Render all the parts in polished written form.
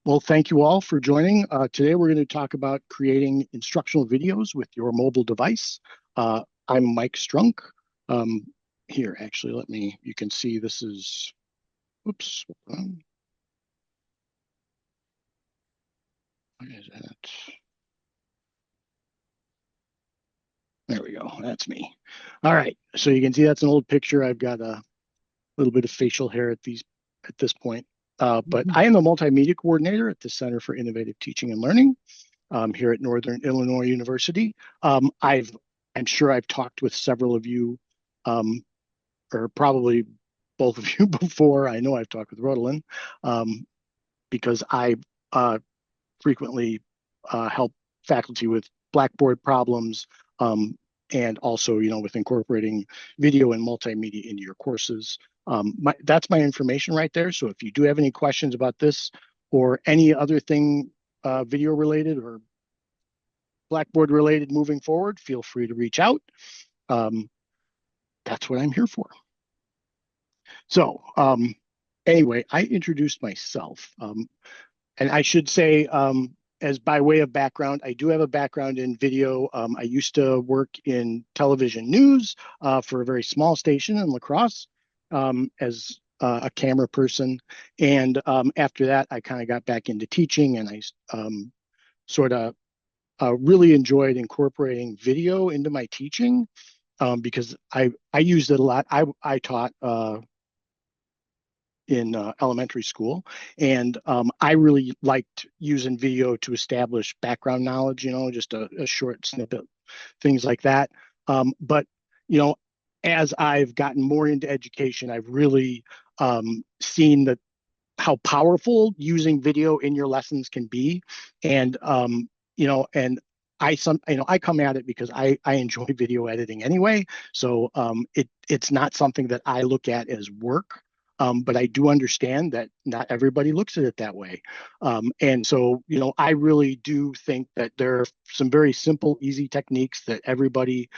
Well, thank you all for joining. Today, we're going to talk about creating instructional videos with your mobile device. I'm Mike Strunk. Um, Here, actually, you can see this is, oops, where is that? There we go. That's me. All right. So you can see that's an old picture. I've got a little bit of facial hair at this point. But Mhm. I am the multimedia coordinator at the Center for Innovative Teaching and Learning here at Northern Illinois University. I'm sure I've talked with several of you, um, or probably both of you before. I know I've talked with Rodolin um, because I uh, frequently help faculty with Blackboard problems, um, and also, with incorporating video and multimedia into your courses. That's my information right there. So if you do have any questions about this or any other thing video related or Blackboard related moving forward, feel free to reach out. Um, that's what I'm here for. So, anyway, I introduced myself. And I should say, as by way of background, I do have a background in video. I used to work in television news for a very small station in La Crosse as a camera person. And after that, I kind of got back into teaching and I sort of really enjoyed incorporating video into my teaching because I used it a lot. I taught in elementary school, and I really liked using video to establish background knowledge. Just a short snippet, things like that. But you know, as I've gotten more into education, I've really seen that how powerful using video in your lessons can be, and and I come at it because I enjoy video editing anyway. So it's not something that I look at as work. But I do understand that not everybody looks at it that way. And so, I really do think that there are some very simple, easy techniques that everybody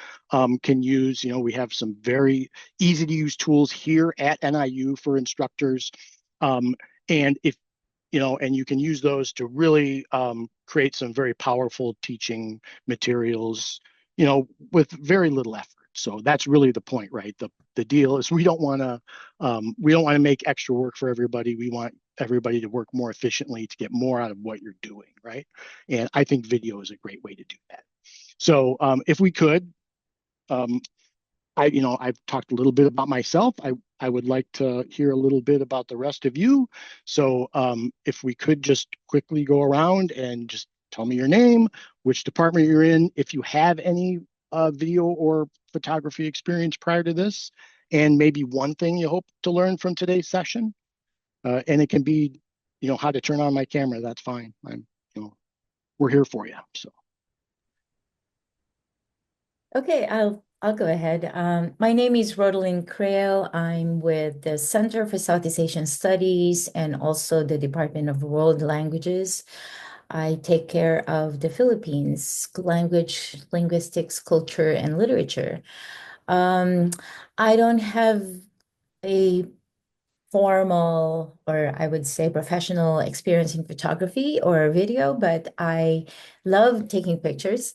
can use. We have some very easy to use tools here at NIU for instructors. Um, and if and you can use those to really create some very powerful teaching materials, with very little effort. So that's really the point, right? The deal is we don't want to make extra work for everybody. We want everybody to work more efficiently to get more out of what you're doing, right? And I think video is a great way to do that. So if we could, um, I've talked a little bit about myself. I would like to hear a little bit about the rest of you. So if we could just quickly go around and just tell me your name, which department you're in, if you have any video or photography experience prior to this, and maybe one thing you hope to learn from today's session. And it can be, how to turn on my camera. That's fine. You know, we're here for you. So. Okay, I'll go ahead. My name is Rodolin Creel. I'm with the Center for Southeast Asian Studies and also the Department of World Languages. I take care of the Philippines, language, linguistics, culture, and literature. Um, I don't have a formal or I would say professional experience in photography or video, but I love taking pictures.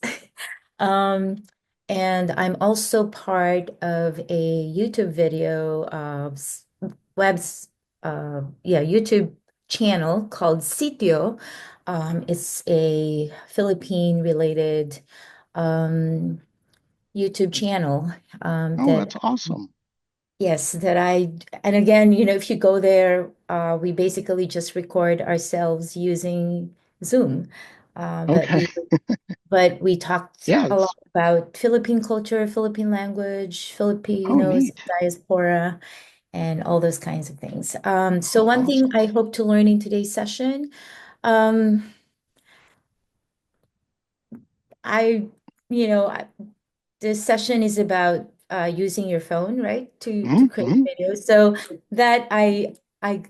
Um, and I'm also part of a YouTube video webs YouTube channel called Sitio. It's a Philippine related um, YouTube channel Oh, that that's awesome. yes, and again, if you go there, we basically just record ourselves using Zoom. Uh, but Okay. we, but we talked Yeah. a lot about Philippine culture, Philippine language, Oh, Filipinos, neat. diaspora, and all those kinds of things. So Oh, one thing awesome. I hope to learn in today's session, um, I, you know, this session is about using your phone, right, to create Mm-hmm. videos. So that I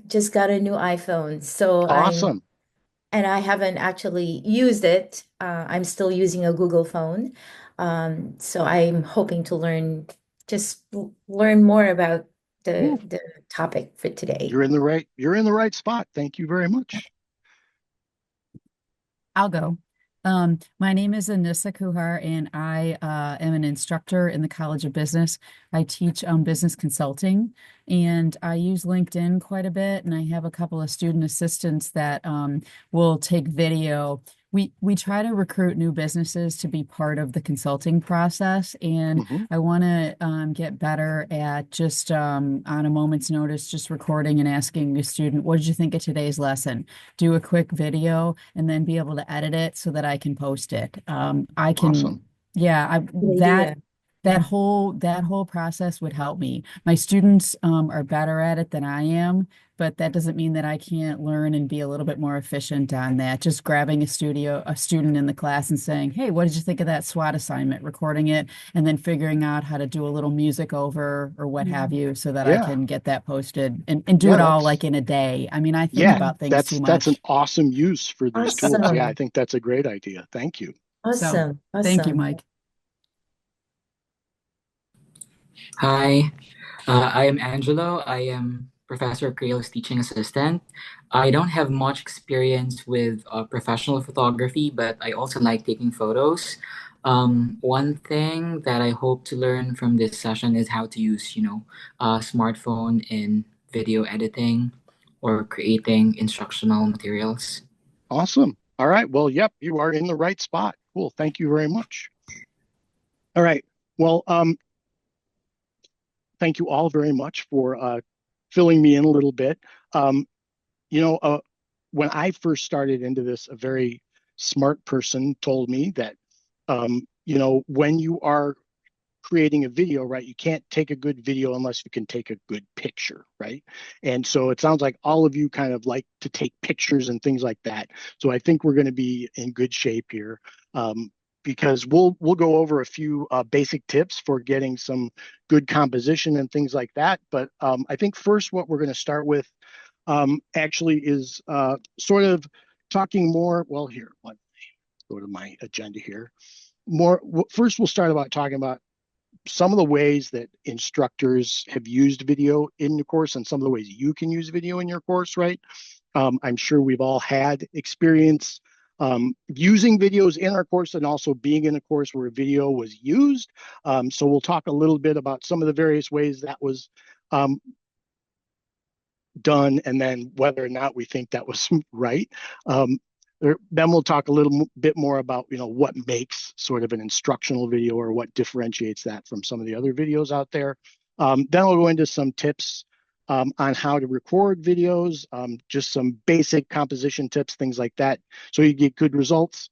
just got a new iPhone, so Awesome. I haven't actually used it. I'm still using a Google phone. So I'm hoping to learn more about Well, the topic for today. you're in the right spot. Thank you very much. I'll go. My name is Anissa Kuhar, and I am an instructor in the College of Business. I teach business consulting, and I use LinkedIn quite a bit. And I have a couple of student assistants that will take video. We try to recruit new businesses to be part of the consulting process, and Hmm. I want to get better at just on a moment's notice, just recording and asking a student, "What did you think of today's lesson?" Do a quick video and then be able to edit it so that I can post it. I Awesome. can, yeah, Good idea. Yeah. that whole process would help me. My students are better at it than I am, but that doesn't mean that I can't learn and be a little bit more efficient on that. Just grabbing a student in the class and saying, "Hey, what did you think of that SWOT assignment?" Recording it and then figuring out how to do a little music over or what have Mhm. you so that I Yeah. can get that posted and do Yeah. it all like in a day. I mean, I think Yeah. about things too That's an much. awesome use for these tools. Yeah, I Awesome. think that's a great idea. Thank you. So Awesome. thank you, Awesome. Mike. Hi, I am Angelo. I am Professor Creo's teaching assistant. I don't have much experience with professional photography, but I also like taking photos. One thing that I hope to learn from this session is how to use, a smartphone in video editing or creating instructional materials. Awesome. All right. Well, yep, you are in the right spot. Cool. Thank you very much. All right. Well, thank you all very much for filling me in a little bit. Um, you know, when I first started into this, a very smart person told me that, when you are creating a video, right, you can't take a good video unless you can take a good picture, right? And so it sounds like all of you kind of like to take pictures and things like that. So I think we're going to be in good shape here. Because we'll go over a few basic tips for getting some good composition and things like that. But I think first what we're going to start with actually is sort of talking more. Well, here, let's go to my agenda here. More first, we'll start about talking about some of the ways that instructors have used video in the course and some of the ways you can use video in your course, right? I'm sure we've all had experience using videos in our course and also being in a course where a video was used. So we'll talk a little bit about some of the various ways that was um, done and then whether or not we think that was right. Um, then we'll talk a little bit more about what makes sort of an instructional video or what differentiates that from some of the other videos out there. Then we'll go into some tips on how to record videos, just some basic composition tips, things like that, so you get good results.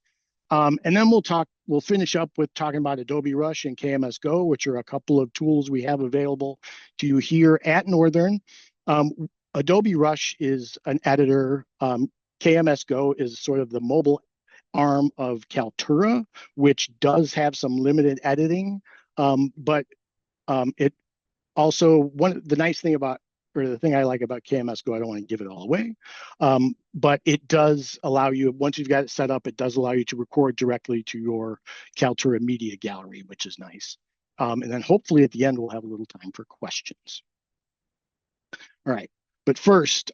And then we'll finish up with talking about Adobe Rush and KMS Go, which are a couple of tools we have available to you here at Northern. Um, Adobe Rush is an editor. KMS Go is sort of the mobile arm of Kaltura, which does have some limited editing. But it also, the nice thing about, or the thing I like about KMS Go, I don't want to give it all away, but it does allow you, once you've got it set up, it does allow you to record directly to your Kaltura media gallery, which is nice. And then hopefully at the end, we'll have a little time for questions. All right. But first,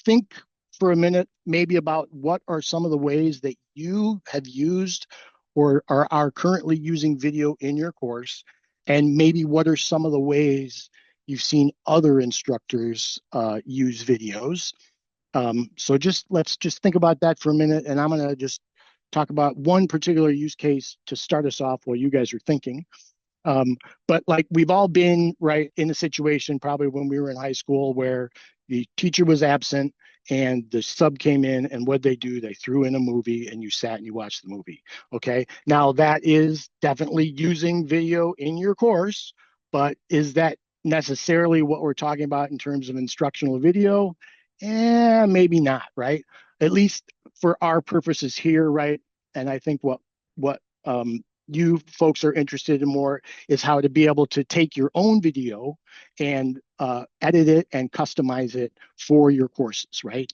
think for a minute maybe about what are some of the ways that you have used or are currently using video in your course, and maybe what are some of the ways you've seen other instructors use videos. So let's just think about that for a minute, and I'm going to just talk about one particular use case to start us off while you guys are thinking. But like we've all been right in a situation probably when we were in high school where the teacher was absent and the sub came in, and what they do, they threw in a movie and you sat and you watched the movie. Okay. Now that is definitely using video in your course, but is that necessarily what we're talking about in terms of instructional video? Maybe not, right? At least for our purposes here, right? And I think what you folks are interested in more is how to be able to take your own video and edit it and customize it for your courses, right?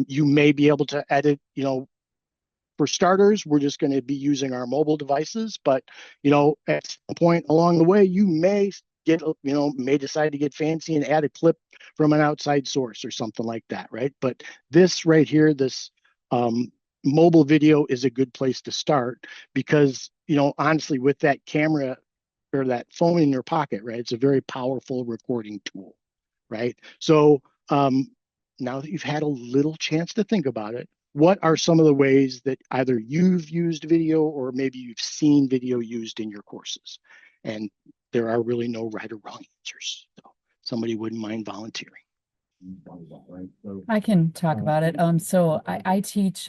You may be able to edit, for starters, we're just going to be using our mobile devices, but at some point along the way, you may may decide to get fancy and add a clip from an outside source or something like that, right? But this right here, this mobile video is a good place to start because, honestly, with that camera or that phone in your pocket, right, it's a very powerful recording tool, right? So now that you've had a little chance to think about it, what are some of the ways that either you've used video or maybe you've seen video used in your courses? And there are really no right or wrong answers. So somebody wouldn't mind volunteering. I can talk about it. So I teach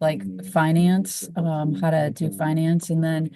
like finance, how to do finance, and then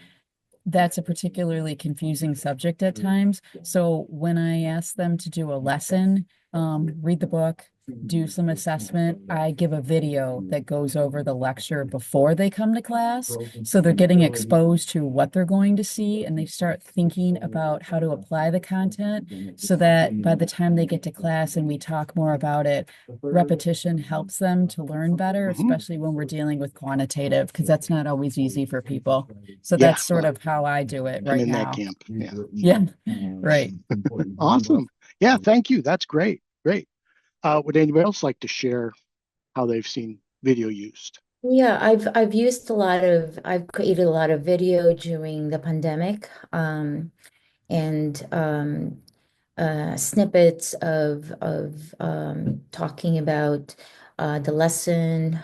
that's a particularly confusing subject at times. So when I ask them to do a lesson, read the book, do some assessment, I give a video that goes over the lecture before they come to class. So they're getting exposed to what they're going to see and they start thinking about how to apply the content so that by the time they get to class and we talk more about it, repetition helps them to learn better, especially when we're dealing with quantitative, because that's not always easy for people. So Yeah, that's sort of how I do it I'm right in that now. camp. Yeah. Yeah, right. Awesome. Yeah, thank you. That's great. Great. Would anybody else like to share how they've seen video used? Yeah, I've created a lot of video during the pandemic, and snippets of talking about the lesson,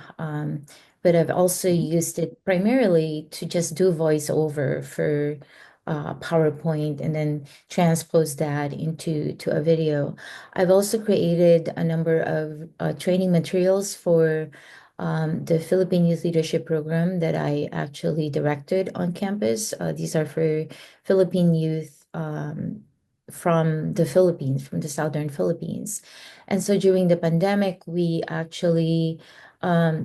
but I've also Mhm. used it primarily to just do voiceover for PowerPoint and then transpose that into a video. I've also created a number of training materials for the Philippine Youth Leadership Program that I actually directed on campus. These are for Philippine youth from the Philippines, from the southern Philippines. And so during the pandemic, we actually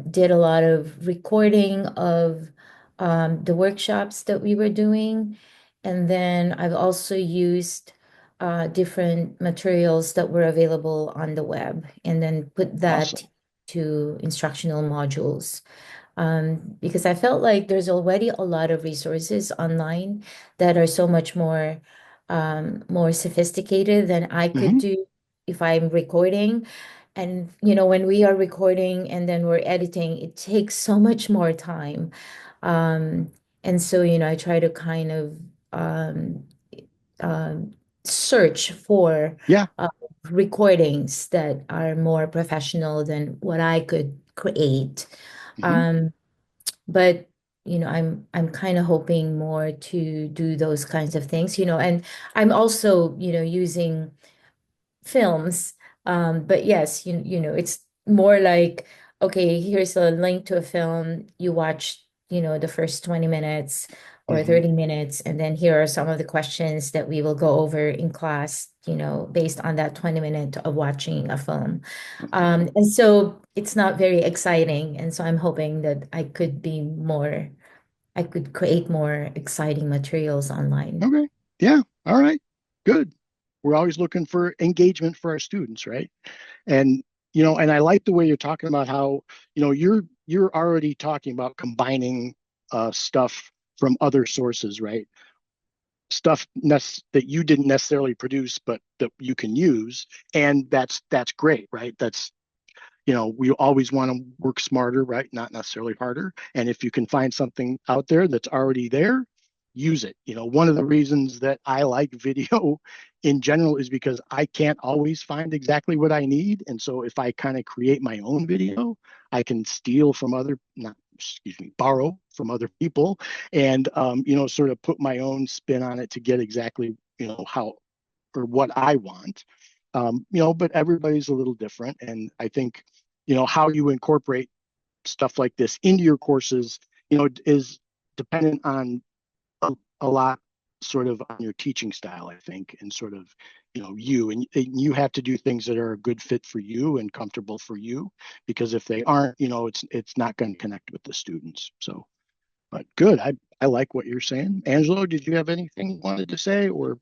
did a lot of recording of the workshops that we were doing. And then I've also used different materials that were available on the web and then put that Awesome. to instructional modules. Because I felt like there's already a lot of resources online that are so much more sophisticated than I could Hmm. do if I'm recording. And when we are recording and then we're editing, it takes so much more time. Um, and so, I try to kind of um, um, search for Yeah. uh, recordings that are more professional than what I could create. Hmm. Um, but I'm kind of hoping more to do those kinds of things, and I'm also, using films. But yes, it's more like, okay, here's a link to a film. You watch, the first 20 minutes or Hmm. 30 minutes, and then here are some of the questions that we will go over in class, based on that 20 minute of watching a film. Okay. And so it's not very exciting. And so I'm hoping that I could create more exciting materials online. Okay. Yeah. All right. Good. We're always looking for engagement for our students, right? And and I like the way you're talking about how, you're already talking about combining stuff from other sources, right? Stuff that you didn't necessarily produce, but that you can use, and that's great, right? That's we always want to work smarter, right? Not necessarily harder. And if you can find something out there that's already there, use it. One of the reasons that I like video in general is because I can't always find exactly what I need. And so if I kind of create my own video, I can steal from other, not, excuse me, borrow from other people and, sort of put my own spin on it to get exactly, how or what I want. But everybody's a little different. And I think, how you incorporate stuff like this into your courses, is dependent on a lot sort of on your teaching style, I think, and sort of, and you have to do things that are a good fit for you and comfortable for you, because if they aren't, it's not going to connect with the students. So, but good. I like what you're saying. Angelo, did you have anything you wanted to say or?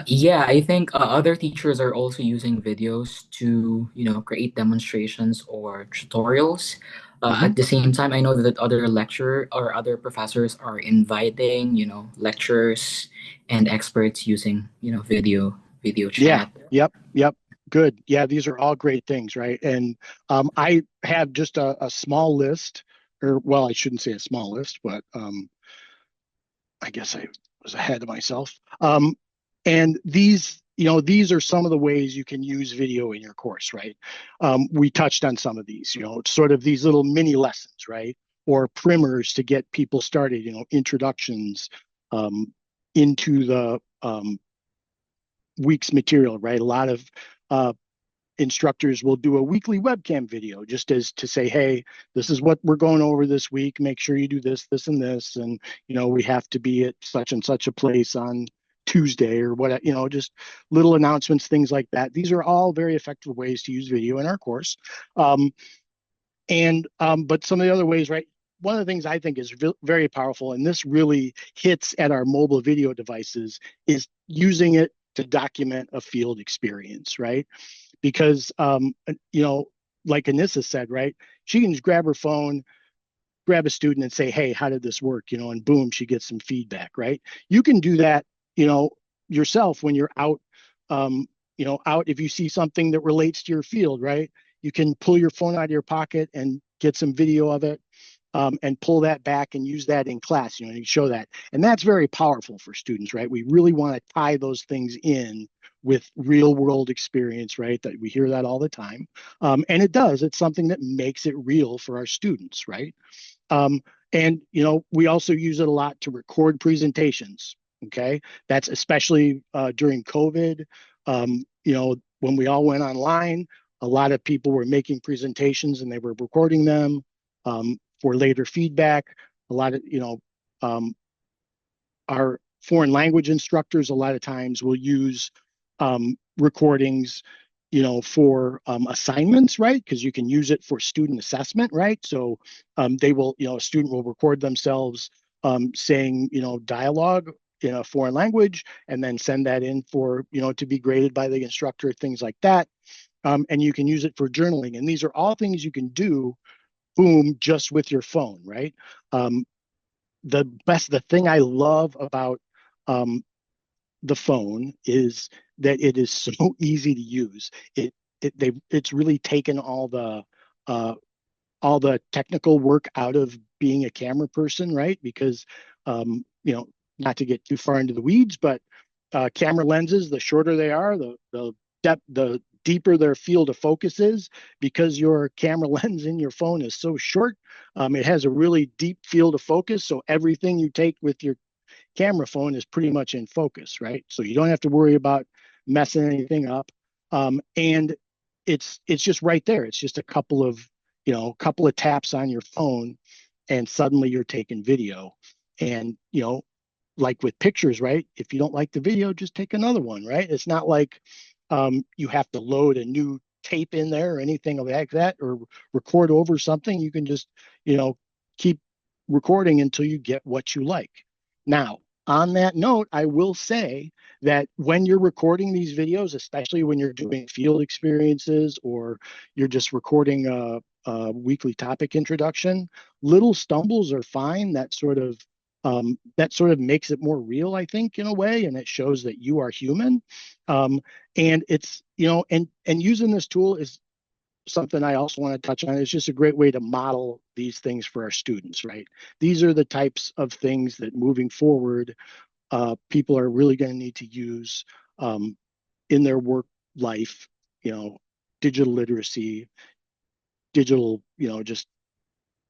Yeah, I think other teachers are also using videos to, create demonstrations or tutorials. Mhm. At the same time, I know that other lecturer or other professors are inviting, lecturers and experts using, video Yeah. chat. Yep. Yep. Good. Yeah, these are all great things, right? And I have just a small list or well, I shouldn't say a small list, but I guess I was ahead of myself. And these are some of the ways you can use video in your course, right? We touched on some of these, sort of these little mini lessons, right? Or primers to get people started, introductions into the week's material, right? A lot of instructors will do a weekly webcam video just as to say, hey, this is what we're going over this week. Make sure you do this, this, and this. And, we have to be at such and such a place on Tuesday or what, just little announcements, things like that. These are all very effective ways to use video in our course. But some of the other ways, right? One of the things I think is very powerful, and this really hits at our mobile video devices, is using it to document a field experience, right? Because like Anissa said, right, she can just grab her phone, grab a student and say, hey, how did this work, and boom, she gets some feedback, right? You can do that yourself when you're out, out. If you see something that relates to your field, right, you can pull your phone out of your pocket and get some video of it, and pull that back and use that in class, and you show that. And that's very powerful for students, right? We really want to tie those things in with real world experience, right? That we hear that all the time. And it's something that makes it real for our students, right? And we also use it a lot to record presentations. Okay, that's especially during COVID. When we all went online, a lot of people were making presentations and they were recording them for later feedback. A lot of our foreign language instructors a lot of times will use recordings for assignments, right? Because you can use it for student assessment, right? So they will, a student will record themselves saying, dialogue in a foreign language and then send that in for, to be graded by the instructor, things like that. And you can use it for journaling. And these are all things you can do, boom, just with your phone, right? The thing I love about the phone is that it is so easy to use. It's really taken all the technical work out of being a camera person, right? Because not to get too far into the weeds, but camera lenses, the shorter they are, the deeper their field of focus is, because your camera lens in your phone is so short. It has a really deep field of focus, so everything you take with your camera phone is pretty much in focus, right? So you don't have to worry about messing anything up. And it's just right there. It's just a couple of taps on your phone, and suddenly you're taking video. And like with pictures, right? If you don't like the video, just take another one, right? It's not like you have to load a new tape in there or anything like that, or record over something. You can just keep recording until you get what you like. Now, on that note, I will say that when you're recording these videos, especially when you're doing field experiences or you're just recording a weekly topic introduction, little stumbles are fine. That sort of makes it more real, I think, in a way, and it shows that you are human. And it's and using this tool is something I also want to touch on. It's just a great way to model these things for our students, right? These are the types of things that moving forward, people are really going to need to use in their work life. Digital literacy, digital, just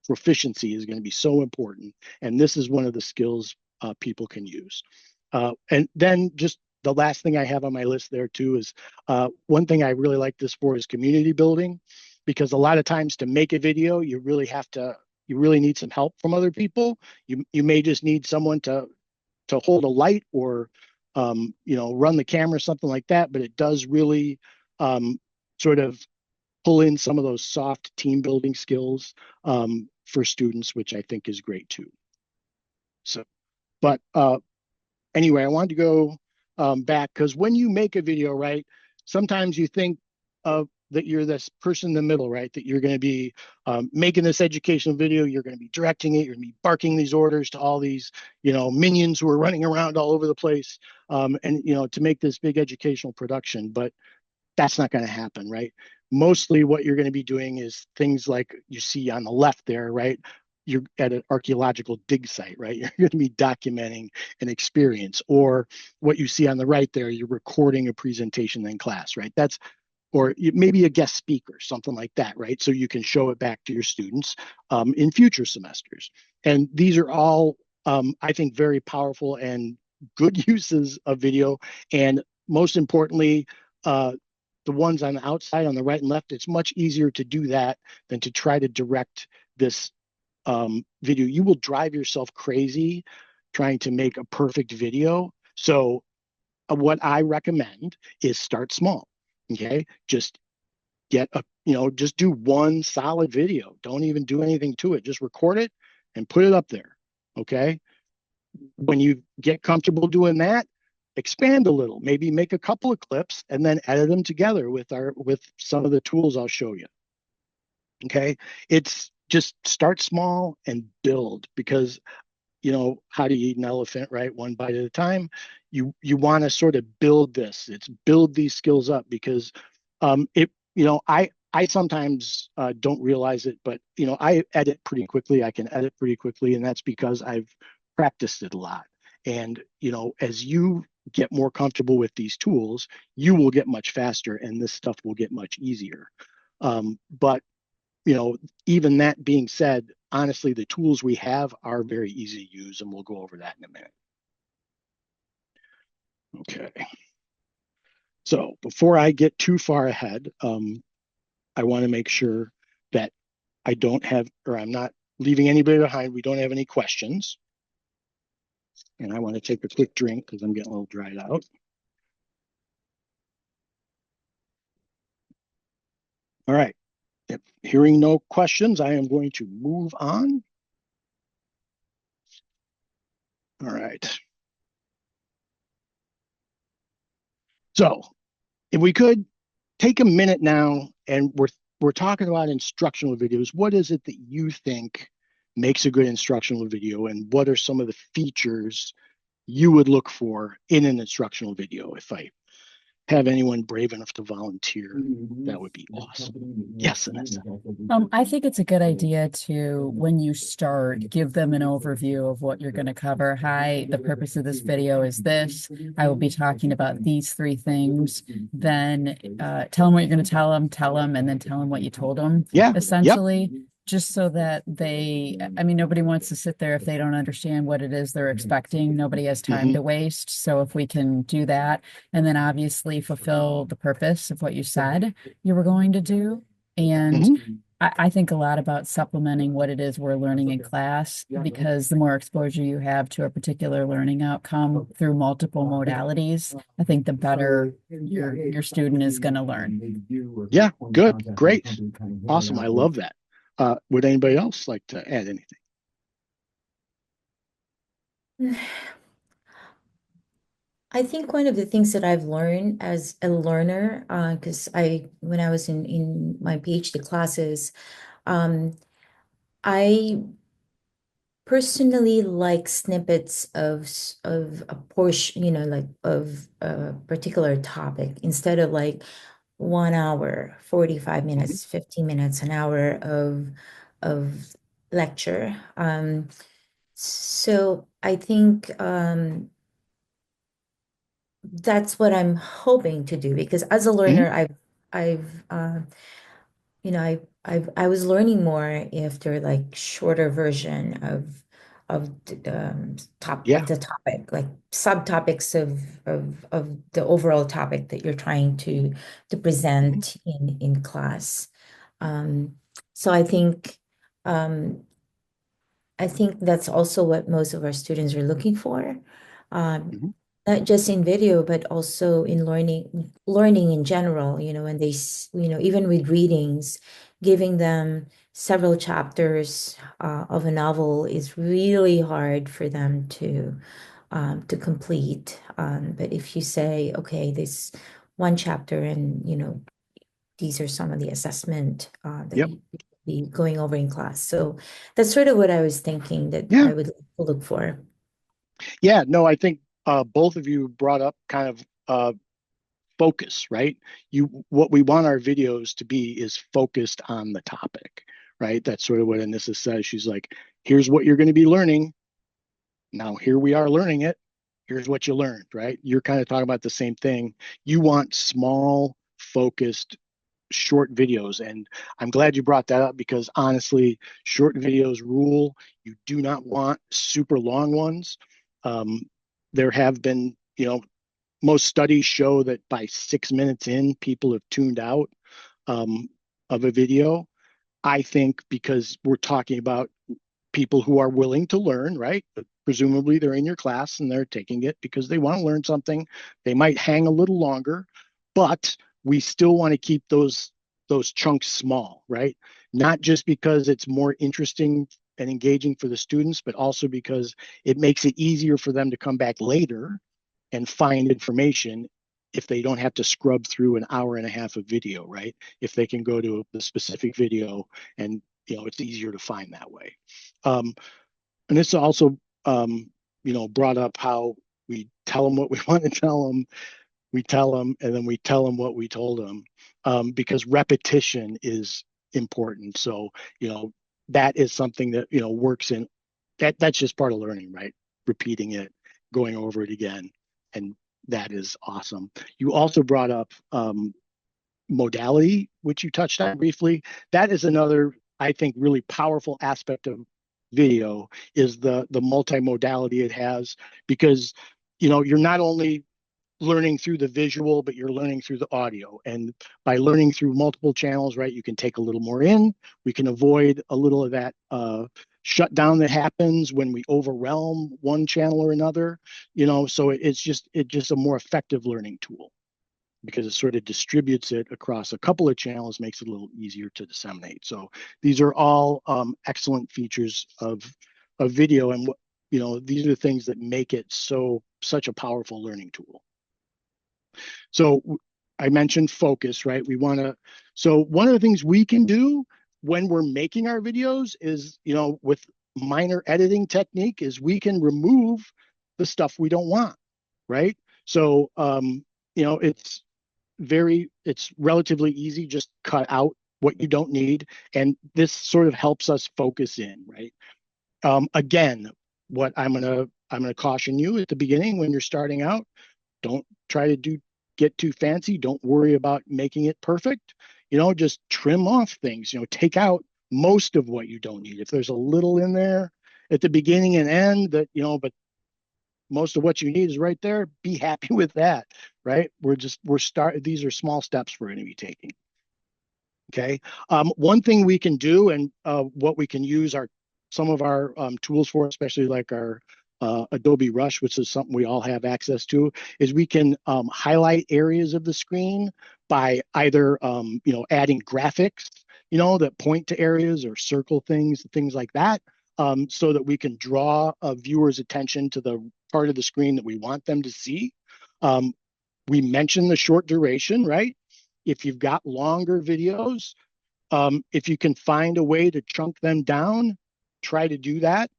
proficiency is going to be so important. And this is one of the skills people can use. And then just the last thing I have on my list there too is one thing I really like this for is community building, because a lot of times to make a video, you really need some help from other people. You may just need someone to hold a light or run the camera, something like that, but it does really sort of pull in some of those soft team building skills for students, which I think is great too. So, but anyway, I wanted to go back, because when you make a video, right, sometimes you think of that you're this person in the middle, right? That you're going to be making this educational video, you're going to be directing it, you're going to be barking these orders to all these, minions who are running around all over the place, and to make this big educational production. But that's not going to happen, right? Mostly what you're going to be doing is things like you see on the left there, right? you're at an archaeological dig site, right? You're going to be documenting an experience. Or what you see on the right there, you're recording a presentation in class, right? That's, or maybe a guest speaker, something like that, right? So you can show it back to your students in future semesters. And these are all, I think, very powerful and good uses of video. And most importantly, the ones on the outside, on the right and left, it's much easier to do that than to try to direct this video. You will drive yourself crazy trying to make a perfect video. So what I recommend is start small. Okay, just get a, just do one solid video. Don't even do anything to it. Just record it and put it up there. Okay, when you get comfortable doing that, expand a little. Maybe make a couple of clips and then edit them together with some of the tools I'll show you. Okay, it's just start small and build, because how do you eat an elephant, right? One bite at a time. You want to sort of build this. It's build these skills up, because I sometimes don't realize it, but I edit pretty quickly. I can edit pretty quickly, and that's because I've practiced it a lot. And as you get more comfortable with these tools, you will get much faster, and this stuff will get much easier. But even that being said, honestly, the tools we have are very easy to use, and we'll go over that in a minute. Okay. So before I get too far ahead, I want to make sure that I don't have, or I'm not leaving anybody behind. We don't have any questions. And I want to take a quick drink because I'm getting a little dried out. All right. If hearing no questions, I am going to move on. All right. So if we could take a minute now, and we're talking about instructional videos. What is it that you think makes a good instructional video, and what are some of the features you would look for in an instructional video? If I have anyone brave enough to volunteer, that would be awesome. Yes, Anissa. I think it's a good idea to, when you start, give them an overview of what you're going to cover. Hi, the purpose of this video is this. I will be talking about these three things. Then tell them what you're going to tell them, and then tell them what you told them. Yeah. Essentially. Yep. Just so that nobody wants to sit there if they don't understand what it is they're expecting. Nobody has time to waste. So if we can do that, and then obviously fulfill the purpose of what you said you were going to do. And I think a lot about supplementing what it is we're learning in class, because the more exposure you have to a particular learning outcome through multiple modalities, I think the better your student is going to learn. Yeah, good, great, awesome. I love that. Would anybody else like to add anything? I think one of the things that I've learned as a learner, because when I was in my PhD classes, I personally like snippets of a portion, like of a particular topic, instead of like 1 hour, 45 minutes, 15 minutes, an hour of lecture. So I think that's what I'm hoping to do, because as a learner, I've I was learning more after like shorter version of the topic, like subtopics of the overall topic that you're trying to present in class. So um, I think that's also what most of our students are looking for. Not just in video, but also in learning in general, when they, even with readings, giving them several chapters of a novel is really hard for them to complete. But if you say, okay, this one chapter, and these are some of the assessment that you be going over in class. So that's sort of what I was thinking that I would look for. Yeah, no, I think both of you brought up kind of focus, right? What we want our videos to be is focused on the topic, right? That's sort of what Anissa says. She's like, Here's what you're going to be learning. Now, here we are learning it. Here's what you learned, right? You're kind of talking about the same thing. You want small, focused, short videos. And I'm glad you brought that up because honestly, short videos rule. You do not want super long ones. Um, there have been, most studies show that by 6 minutes in, people have tuned out um, of a video. I think because we're talking about people who are willing to learn, right? Presumably they're in your class and they're taking it because they want to learn something. They might hang a little longer, but we still want to keep those chunks small, right? Not just because it's more interesting and engaging for the students, but also because it makes it easier for them to come back later and find information if they don't have to scrub through an hour and a half of video, right? If they can go to the specific video and it's easier to find that way. Um, and this also, brought up how we tell them what we want to tell them, we tell them, and then we tell them what we told them, because repetition is important. So, that is something that, works in that's just part of learning, right? Repeating it, going over it again. And that is awesome. You also brought up modality, which you touched on briefly. That is another, I think, really powerful aspect of video is the multimodality it has because you're not only learning through the visual, but you're learning through the audio. And by learning through multiple channels, right, you can take a little more in. We can avoid a little of that shutdown that happens when we overwhelm one channel or another. So it's just a more effective learning tool because it sort of distributes it across a couple of channels, makes it a little easier to disseminate. So these are all excellent features of video, and these are the things that make it such a powerful learning tool. So I mentioned focus, right? So one of the things we can do when we're making our videos is, with minor editing technique is we can remove the stuff we don't want, right? So, it's relatively easy, just cut out what you don't need. And this sort of helps us focus in, right? Again, what I'm gonna caution you at the beginning when you're starting out, don't try to get too fancy. Don't worry about making it perfect. Just trim off things, take out most of what you don't need. If there's a little in there at the beginning and end that, but most of what you need is right there, be happy with that, right? These are small steps we're going to be taking. Okay. One thing we can do and what we can use some of our tools for, especially like our Adobe Rush, which is something we all have access to, is we can highlight areas of the screen by either adding graphics, that point to areas or circle things like that, so that we can draw a viewer's attention to the part of the screen that we want them to see. We mentioned the short duration, right? If you've got longer videos, if you can find a way to chunk them down, try to do that.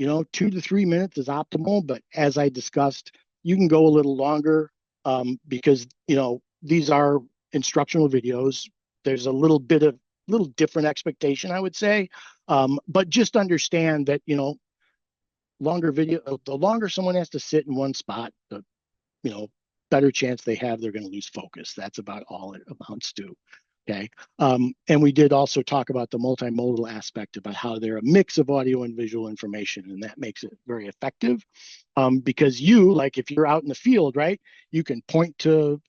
2 to 3 minutes is optimal, but as I discussed, you can go a little longer because these are instructional videos. There's a little different expectation, I would say, but just understand that longer video, the longer someone has to sit in one spot, the better chance they're going to lose focus. That's about all it amounts to. Okay. And we did also talk about the multimodal aspect about how they're a mix of audio and visual information, and that makes it very effective. Because if you're out in the field, right, you can point to,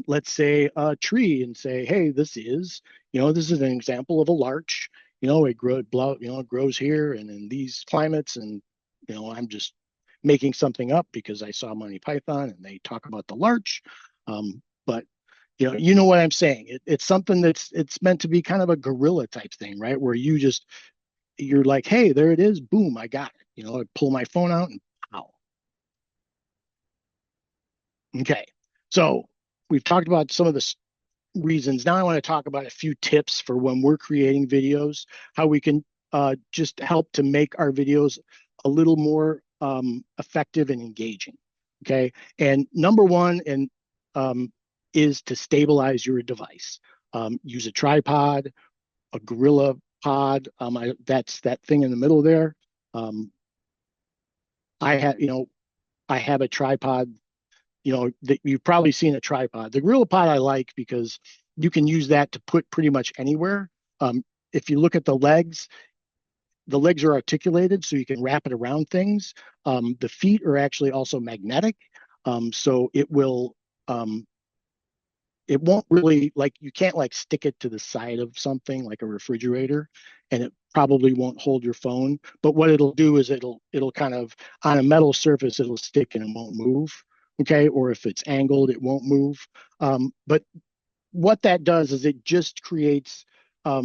let's say, a tree and say, hey, this is an example of a larch. It grows here and in these climates, and I'm just making something up because I saw Monty Python and they talk about the larch. But you know what I'm saying. It's something it's meant to be kind of a guerrilla type thing, right? Where you're like, hey, there it is, boom, I got it. I pull my phone out and pow. Okay, so we've talked about some of the reasons. Now I want to talk about a few tips for when we're creating videos, how we can just help to make our videos a little more effective and engaging. Okay, and number one is to stabilize your device. Use a tripod, a gorilla pod. That's that thing in the middle there. I have, I have a tripod, that you've probably seen a tripod. The Gorilla Pod I like because you can use that to put pretty much anywhere. If you look at the legs are articulated, so you can wrap it around things. The feet are actually also magnetic, so it won't really, like, you can't like stick it to the side of something like a refrigerator, and it probably won't hold your phone. But what it'll do is it'll kind of, on a metal surface, it'll stick and it won't move. Okay, or if it's angled, it won't move. But what that does is it just creates, or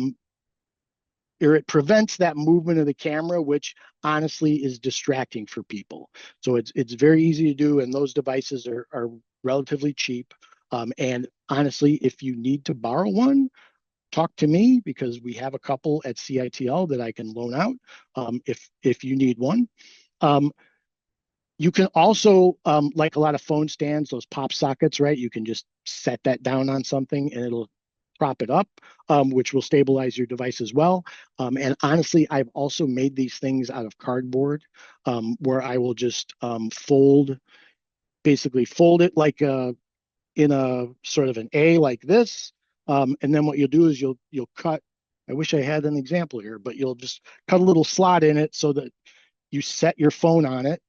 it prevents that movement of the camera, which honestly is distracting for people. So it's very easy to do, and those devices are relatively cheap. And honestly, if you need to borrow one, talk to me, because we have a couple at CITL that I can loan out, if you need one. Um, you can also, like a lot of phone stands, those pop sockets, right? You can just set that down on something and it'll prop it up, which will stabilize your device as well. And honestly, I've also made these things out of cardboard, where I will just basically fold it like in a sort of an A like this. And then what you'll do is you'll cut. I wish I had an example here, but you'll just cut a little slot in it so that you set your phone on it,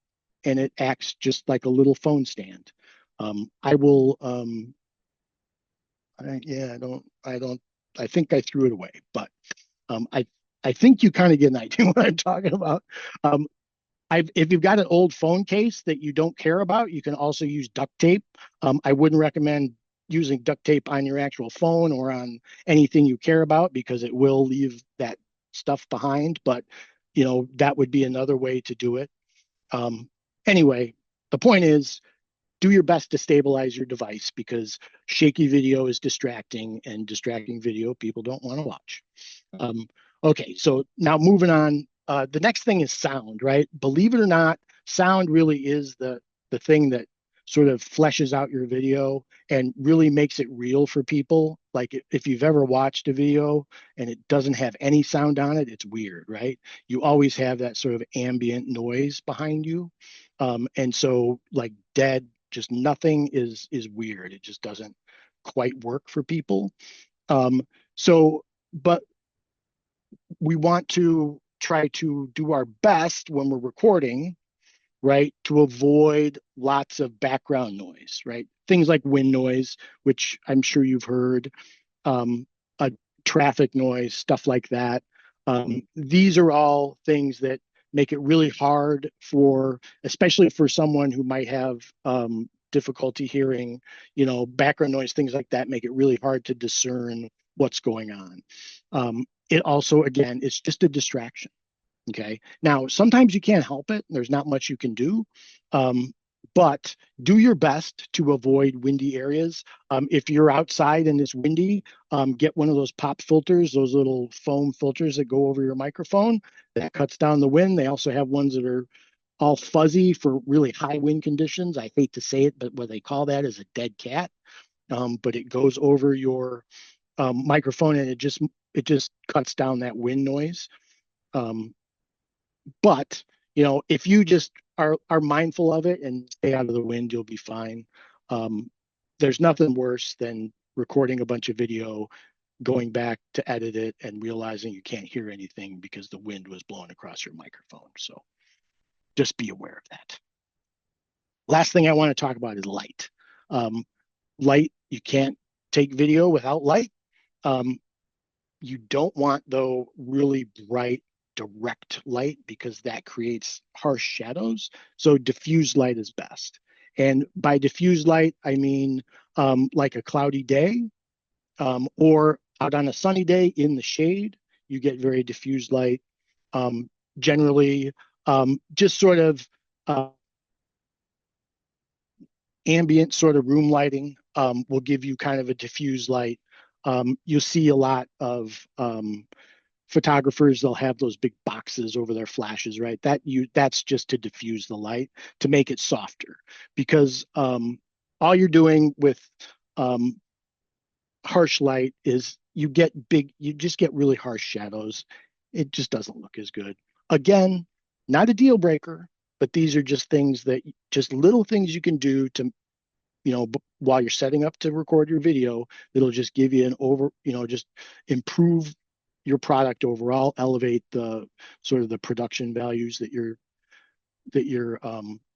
and it acts just like a little phone stand. I will. I think I threw it away, but I think you kind of get an idea what I'm talking about. Um, if you've got an old phone case that you don't care about, you can also use duct tape. I wouldn't recommend using duct tape on your actual phone or on anything you care about, because it will leave that stuff behind. But that would be another way to do it. Anyway, the point is, do your best to stabilize your device, because shaky video is distracting, and distracting video people don't want to watch. Um, okay, so now moving on. The next thing is sound, right? Believe it or not, sound really is the thing that sort of fleshes out your video and really makes it real for people. Like, if you've ever watched a video and it doesn't have any sound on it, it's weird, right? You always have that sort of ambient noise behind you. And so, like, dead, just nothing is weird. It just doesn't quite work for people. But we want to try to do our best when we're recording, right, to avoid lots of background noise, right? Things like wind noise, which I'm sure you've heard, a traffic noise, stuff like that. These are all things that make it really hard especially for someone who might have difficulty hearing, background noise, things like that make it really hard to discern what's going on. It also, again, it's just a distraction. Okay. Now, sometimes you can't help it. There's not much you can do. But do your best to avoid windy areas. If you're outside and it's windy, get one of those pop filters, those little foam filters that go over your microphone. That cuts down the wind. They also have ones that are all fuzzy for really high wind conditions. I hate to say it, but what they call that is a dead cat. But it goes over your microphone, and it just cuts down that wind noise. But if you just are mindful of it and stay out of the wind, you'll be fine. There's nothing worse than recording a bunch of video, going back to edit it, and realizing you can't hear anything because the wind was blowing across your microphone. So just be aware of that. Last thing I want to talk about is light. Light, you can't take video without light. You don't want, though, really bright direct light, because that creates harsh shadows. So diffused light is best. And by diffused light, I mean like a cloudy day, or out on a sunny day in the shade, you get very diffused light. Generally, just sort of ambient sort of room lighting will give you kind of a diffused light. You'll see a lot of photographers, they'll have those big boxes over their flashes, right? That's just to diffuse the light, to make it softer, because all you're doing with harsh light is you just get really harsh shadows. It just doesn't look as good. Again, not a deal breaker, but these are just things that just little things you can do to, while you're setting up to record your video, it'll just give you just improve your product overall, elevate the sort of the production values that you're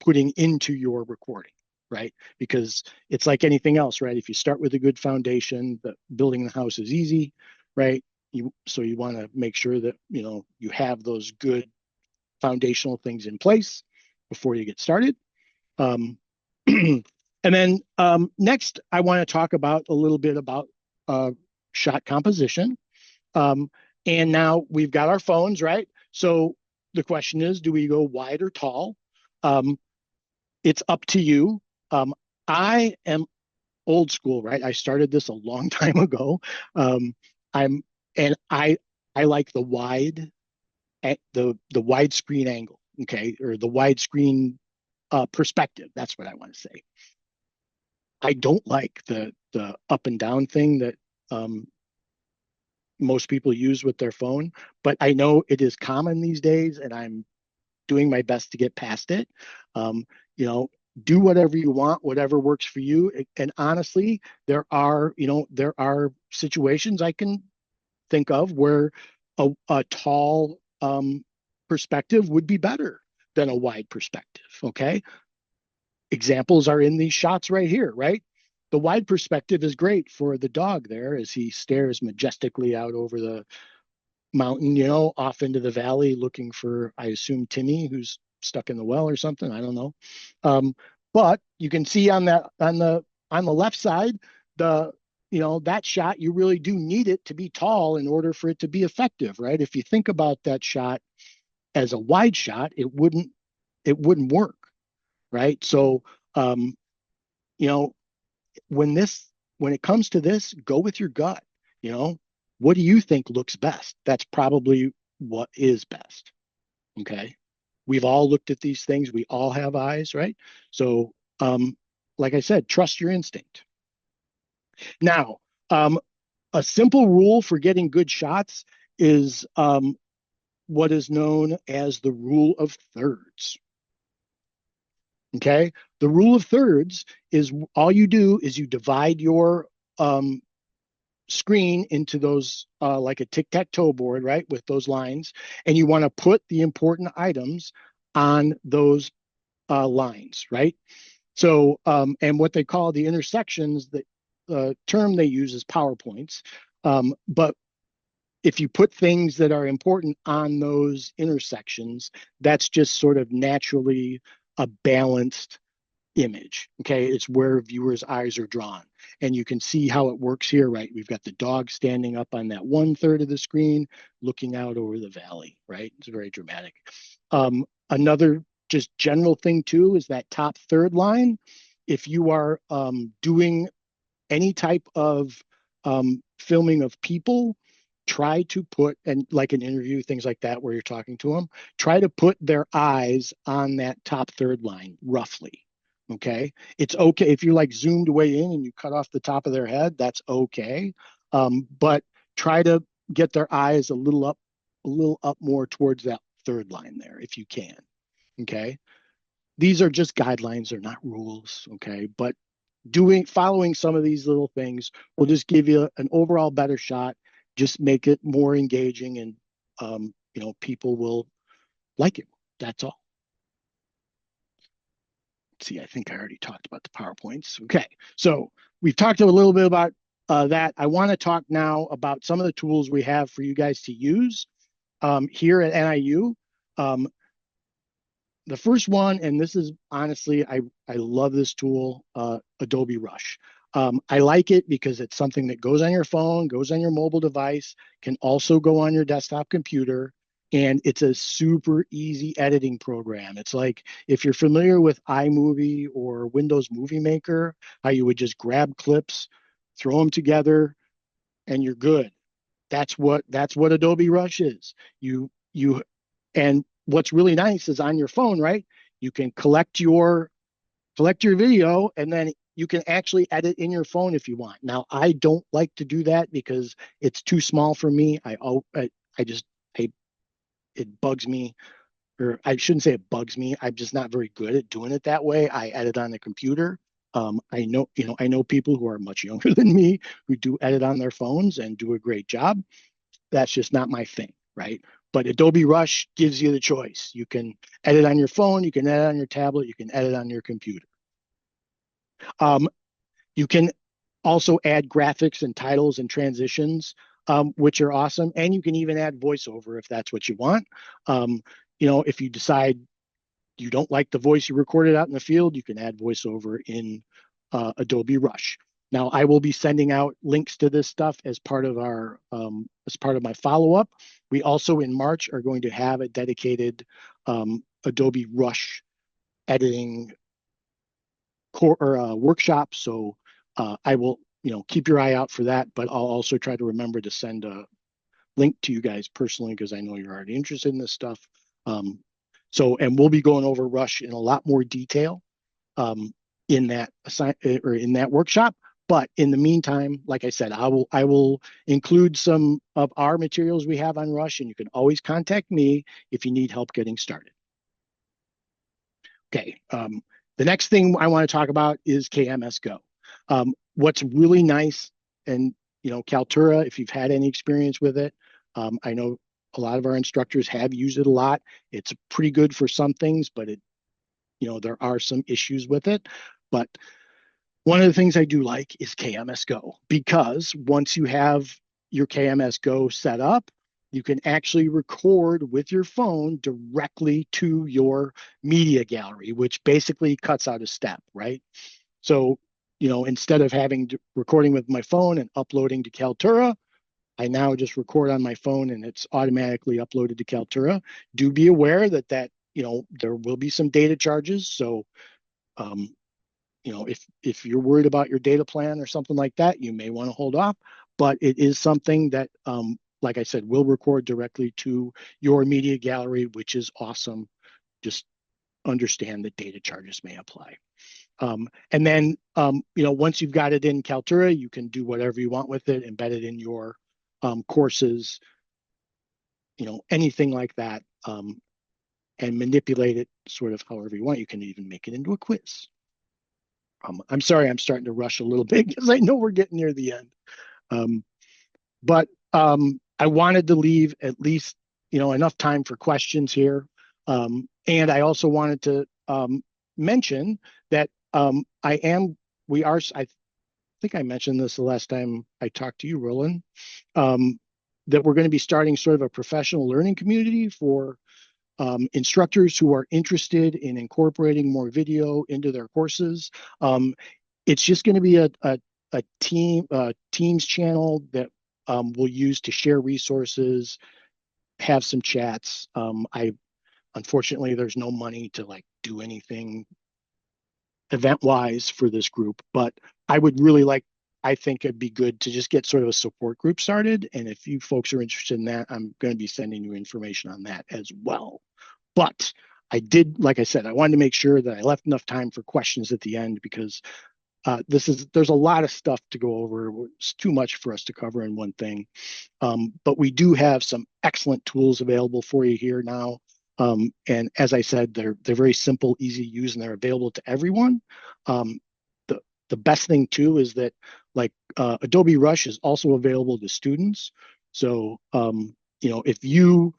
putting into your recording, right? Because it's like anything else, right? If you start with a good foundation, building the house is easy, right? So you want to make sure that you have those good foundational things in place before you get started. And then next, I want to talk about a little bit about shot composition. And now we've got our phones, right? So the question is, do we go wide or tall? It's up to you. I am old school, right? I started this a long time ago. I'm and I like the the widescreen angle, okay, or the widescreen perspective. That's what I want to say. I don't like the up and down thing that most people use with their phone, but I know it is common these days, and I'm doing my best to get past it. Um, do whatever you want, whatever works for you. And honestly, there are situations I can think of where a tall perspective would be better than a wide perspective. Okay. Examples are in these shots right here, right? The wide perspective is great for the dog there as he stares majestically out over the mountain, off into the valley looking for, I assume, Timmy, who's stuck in the well or something. I don't know. But you can see on the left side, that shot, you really do need it to be tall in order for it to be effective, right? If you think about that shot as a wide shot, it wouldn't work, right? So, you know, when it comes to this, go with your gut. What do you think looks best? That's probably what is best. Okay. We've all looked at these things. We all have eyes, right? So, like I said, trust your instinct. Now, a simple rule for getting good shots is what is known as the rule of thirds. Okay. The rule of thirds is all you do is you divide your screen into those like a tic-tac-toe board, right, with those lines, and you want to put the important items on those lines, right? So, and what they call the intersections, the term they use is PowerPoints. But if you put things that are important on those intersections, that's just sort of naturally a balanced image. Okay. It's where viewers' eyes are drawn. And you can see how it works here, right? We've got the dog standing up on that 1/3 of the screen, looking out over the valley, right? It's very dramatic. Another just general thing too is that top third line. If you are doing any type of filming of people, try to put, and like an interview, things like that, where you're talking to them, try to put their eyes on that top third line roughly. Okay. It's okay if you're like zoomed way in and you cut off the top of their head, that's okay. But try to get their eyes a little up more towards that third line there if you can. Okay. These are just guidelines, they're not rules. Okay. But following some of these little things will just give you an overall better shot, just make it more engaging, and people will like it. That's all. See, I think I already talked about the PowerPoints. Okay, so we've talked a little bit about that. I want to talk now about some of the tools we have for you guys to use here at NIU. The first one, and this is honestly, I love this tool, Adobe Rush. I like it because it's something that goes on your phone, goes on your mobile device, can also go on your desktop computer, and it's a super easy editing program. It's like if you're familiar with iMovie or Windows Movie Maker, how you would just grab clips, throw them together, and you're good. That's what Adobe Rush is. And what's really nice is on your phone, right? You can collect your video, and then you can actually edit in your phone if you want. Now, I don't like to do that because it's too small for me. I just I it bugs me, or I shouldn't say it bugs me. I'm just not very good at doing it that way. I edit on the computer. I know people who are much younger than me who do edit on their phones and do a great job. That's just not my thing, right? But Adobe Rush gives you the choice. You can edit on your phone, you can edit on your tablet, you can edit on your computer. Um, you can also add graphics and titles and transitions, which are awesome. And you can even add voiceover if that's what you want. Um, if you decide you don't like the voice you recorded out in the field, you can add voiceover in Adobe Rush. Now, I will be sending out links to this stuff as part of my follow-up. We also in March are going to have a dedicated Adobe Rush editing workshop. So I will, keep your eye out for that. But I'll also try to remember to send a link to you guys personally because I know you're already interested in this stuff. And we'll be going over Rush in a lot more detail in that workshop. But in the meantime, like I said, I will include some of our materials we have on Rush, and you can always contact me if you need help getting started. Okay. The next thing I want to talk about is KMS Go. What's really nice, and Kaltura, if you've had any experience with it, I know a lot of our instructors have used it a lot. It's pretty good for some things, but there are some issues with it. But one of the things I do like is KMS Go, because once you have your KMS Go set up, you can actually record with your phone directly to your media gallery, which basically cuts out a step, right? So, instead of recording with my phone and uploading to Kaltura, I now just record on my phone and it's automatically uploaded to Kaltura. Do be aware that there will be some data charges. So, if you're worried about your data plan or something like that, you may want to hold off. But it is something that, like I said, will record directly to your media gallery, which is awesome. Just understand that data charges may apply. And then, once you've got it in Kaltura, you can do whatever you want with it, embed it in your courses, anything like that, and manipulate it sort of however you want. You can even make it into a quiz. I'm sorry, I'm starting to rush a little bit because I know we're getting near the end. But I wanted to leave at least, enough time for questions here. And I also wanted to mention that I think I mentioned this the last time I talked to you, Roland, that we're going to be starting sort of a professional learning community for instructors who are interested in incorporating more video into their courses. It's just going to be a Teams channel that we'll use to share resources, have some chats. Unfortunately, there's no money to do anything event-wise for this group, but I think it'd be good to just get sort of a support group started. And if you folks are interested in that, I'm going to be sending you information on that as well. But like I said, I wanted to make sure that I left enough time for questions at the end because there's a lot of stuff to go over. It's too much for us to cover in one thing. But we do have some excellent tools available for you here now. And as I said, they're very simple, easy to use, and they're available to everyone. The best thing too is that Adobe Rush is also available to students. So if you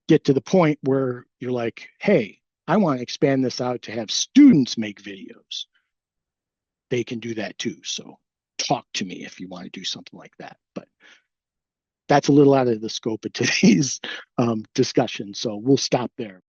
get to the point where you're like, hey, I want to expand this out to have students make videos, they can do that too. So talk to me if you want to do something like that. But that's a little out of the scope of today's discussion. So we'll stop there.